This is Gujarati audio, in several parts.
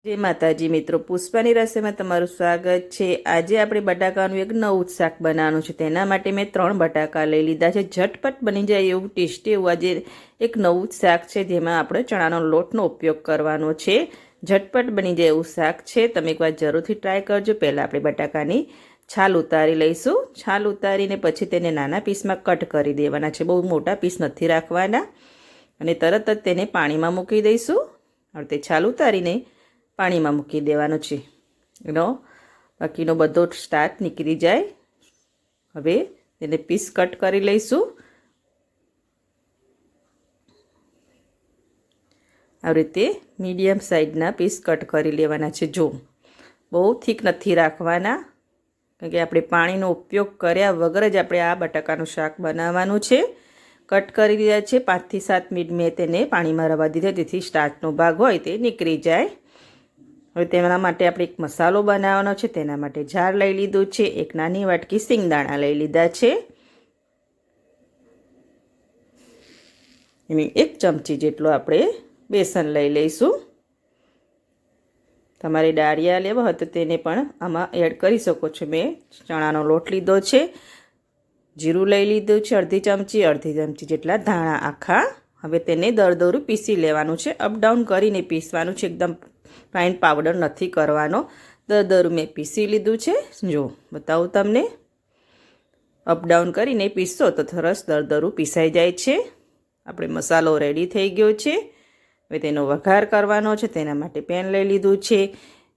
જય માતાજી મિત્રો, પુષ્પાની રસોઈમાં તમારું સ્વાગત છે। આજે આપણે બટાકાનું એક નવું શાક બનાવવાનું છે। તેના માટે મેં 3 બટાકા લઈ લીધા છે। ઝટપટ બની જાય એવું ટેસ્ટી એવું આજે એક નવું શાક છે, જેમાં આપણે ચણાનો લોટનો ઉપયોગ કરવાનો છે। ઝટપટ બની જાય એવું શાક છે, તમે એકવાર જરૂરથી ટ્રાય કરજો। પહેલાં આપણે બટાકાની છાલ ઉતારી લઈશું। છાલ ઉતારીને પછી તેને નાના પીસમાં કટ કરી દેવાના છે, બહુ મોટા પીસ નથી રાખવાના। અને તરત જ તેને પાણીમાં મૂકી દઈશું। હવે તે છાલ ઉતારીને પાણીમાં મૂકી દેવાનો છે, એનો બાકીનો બધો સ્ટાર્ચ નીકળી જાય। હવે તેને પીસ કટ કરી લઈશું। આવી રીતે મીડિયમ સાઇઝના પીસ કટ કરી લેવાના છે। જો બહુ થીક નથી રાખવાના, કારણ કે આપણે પાણીનો ઉપયોગ કર્યા વગર જ આપણે આ બટાકાનું શાક બનાવવાનું છે। કટ કરી દીધા છે। 5 થી 7 મિનિટ મેં તેને પાણીમાં રવા દીધા, જેથી સ્ટાર્ચનો ભાગ હોય તે નીકળી જાય। હવે તેના માટે આપણે એક મસાલો બનાવવાનો છે। તેના માટે જાર લઈ લીધું છે। એક નાની વાટકી સિંગદાણા લઈ લીધા છે। એની 1 ચમચી જેટલો આપણે બેસન લઈ લઈશું। તમારે ડાળિયા લેવા હોય તો તેને પણ આમાં એડ કરી શકો છો। મેં ચણાનો લોટ લીધો છે। જીરું લઈ લીધું છે અડધી ચમચી જેટલા ધાણા આખા। હવે તેને દરદરું પીસી લેવાનું છે। અપડાઉન કરીને પીસવાનું છે, એકદમ ફાઇન પાવડર નથી કરવાનો। દરદરું મેં પીસી લીધું છે। જો બતાવું તમને, અપડાઉન કરીને પીસશો તો સરસ દરદરું પીસાઈ જાય છે। આપણે મસાલો રેડી થઈ ગયો છે। હવે તેનો વઘાર કરવાનો છે। તેના માટે પેન લઈ લીધું છે।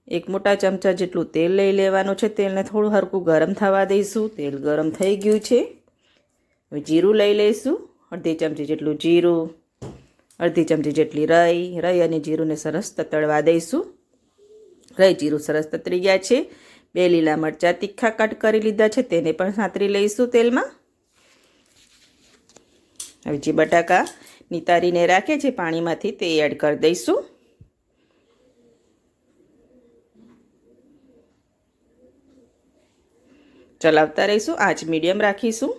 1 મોટા ચમચા જેટલું તેલ લઈ લેવાનું છે। તેલને થોડું હલકું ગરમ થવા દઈશું। તેલ ગરમ થઈ ગયું છે। હવે જીરું લઈ લઈશું, અડધી ચમચી જેટલું જીરું, અડધી ચમચી જેટલી રાઈ અને જીરુંને સરસ તતડવા દઈશું। રાઈ જીરું સરસ તતરી ગયા છે। 2 લીલા મરચાં તીખા કટ કરી લીધા છે, તેને પણ સાતરી લઈશું તેલમાં। હવે જે બટાકા નિતારીને રાખે છે પાણીમાંથી તે એડ કરી દઈશું। ચલાવતા રહીશું, આંચ મીડિયમ રાખીશું।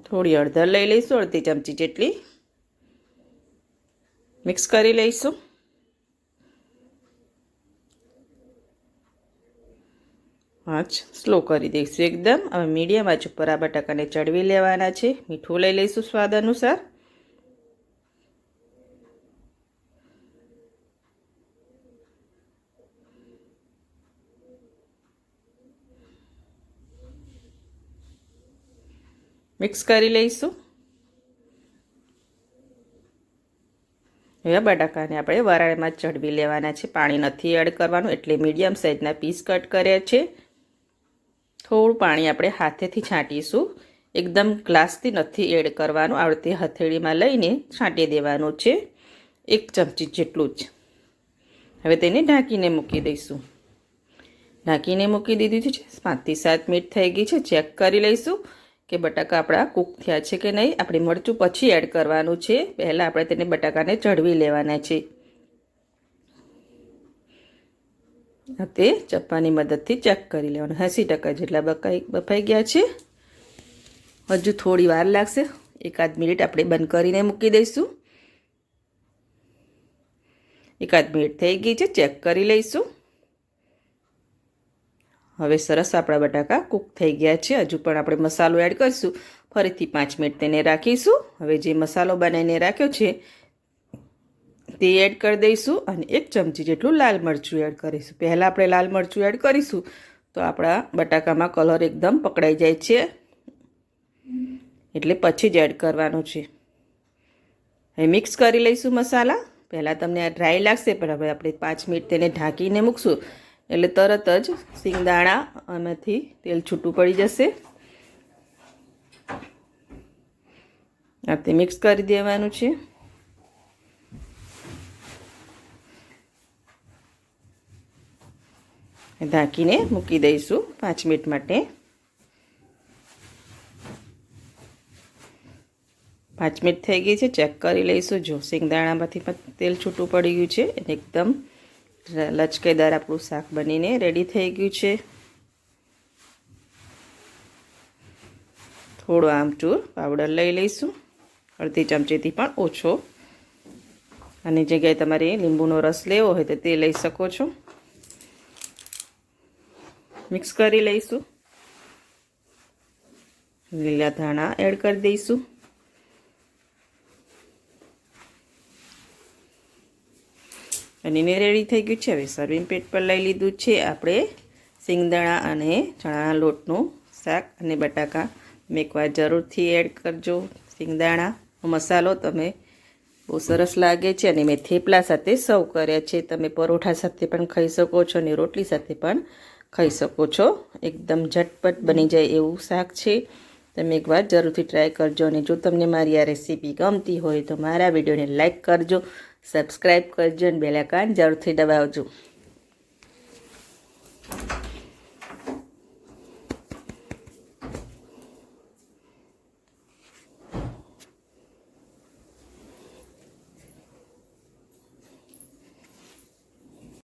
થોડી હળદર લઈ લઈશું, અડધી ચમચી જેટલી, મિક્સ કરી લઈશું। આંચ સ્લો કરી દઈશું એકદમ। હવે મીડિયમ આંચ ઉપર આ બટાકાને ચડવી લેવાના છે। મીઠું લઈ લઈશું સ્વાદ અનુસાર। મિક્સ કરી લઈશું। હવે બટાકાને આપણે વરાળમાં ચડવી લેવાના છે, પાણી નથી એડ કરવાનું, એટલે મીડિયમ સાઇઝના પીસ કટ કર્યા છે। થોડું પાણી આપણે હાથેથી છાંટીશું, એકદમ ગ્લાસથી નથી એડ કરવાનું, આ રીતે હથેળીમાં લઈને છાંટી દેવાનું છે, 1 ચમચી જેટલું જ। હવે તેને ઢાંકીને મૂકી દઈશું। ઢાંકીને મૂકી દીધું છે। 5 થી 7 મિનિટ થઈ ગઈ છે। ચેક કરી લઈશું કે બટાકા આપણા કૂક થયા છે કે નહીં। આપણે મરચું પછી એડ કરવાનું છે, પહેલાં આપણે તેને બટાકાને ચડવી લેવાના છે। તે ચપ્પાની મદદથી ચેક કરી લેવાનું। 80% જેટલા બફાઈ ગયા છે। હજુ થોડી વાર લાગશે, 1-8 મિનિટ આપણે બંધ કરીને મૂકી દઈશું। 1-8 મિનિટ થઈ ગઈ છે, ચેક કરી લઈશું। હવે સરસ આપણા બટાકા કૂક થઈ ગયા છે। હજુ પણ આપણે મસાલો એડ કરીશું, ફરીથી 5 મિનિટ તેને રાખીશું। હવે જે મસાલો બનાવીને રાખ્યો છે તે એડ કરી દઈશું અને 1 ચમચી જેટલું લાલ મરચું એડ કરીશું। પહેલાં આપણે લાલ મરચું એડ કરીશું તો આપણા બટાકામાં કલર એકદમ પકડાઈ જાય છે, એટલે પછી જ એડ કરવાનું છે। હવે મિક્સ કરી લઈશું મસાલા। પહેલાં તમને આ ડ્રાય લાગશે, પણ હવે આપણે 5 મિનિટ તેને ઢાંકીને મૂકશું એટલે તરત જ સિંગદાણા આમાંથી તેલ છૂટું પડી જશે। આ તે મિક્સ કરી દેવાનું છે। ઢાંકીને મૂકી દઈશું 5 મિનિટ માટે। 5 મિનિટ થઈ ગઈ છે, ચેક કરી લઈશું। જો સિંગદાણામાંથી પણ તેલ છૂટું પડી ગયું છે, એકદમ લચકેદાર આપણું શાક બનીને રેડી થઈ ગયું છે। થોડો આમચૂર પાવડર લઈ લઈશું, અડધી ચમચીથી પણ ઓછો. આની જગ્યાએ તમારે લીંબુનો રસ લેવો હોય તો તે લઈ શકો છો. મિક્સ કરી લઈશું. લીલા ધાણા એડ કરી દઈશું. અને એને રેડી થઈ ગયું છે. હવે સર્વિંગ પ્લેટ પર લઈ લીધું છે આપણે સિંગદાણા અને ચણાના લોટનું શાક અને બટાકા. એકવાર જરૂરથી એડ કરજો. સિંગદાણા મસાલો તમે બહુ સરસ લાગે છે અને મેં થેપલા સાથે સર્વ કર્યા છે. તમે પરોઠા સાથે પણ ખાઈ શકો છો અને રોટલી સાથે પણ ખાઈ શકો છો. એકદમ ઝટપટ બની જાય એવું શાક છે. તમે એકવાર જરૂરથી ટ્રાય કરજો. અને જો તમને મારી આ રેસીપી ગમતી હોય તો મારા વિડીયોને લાઈક કરજો, સબસ્ક્રાઈબ કરજો અને બેલ આઇકન જરૂરથી દબાવજો.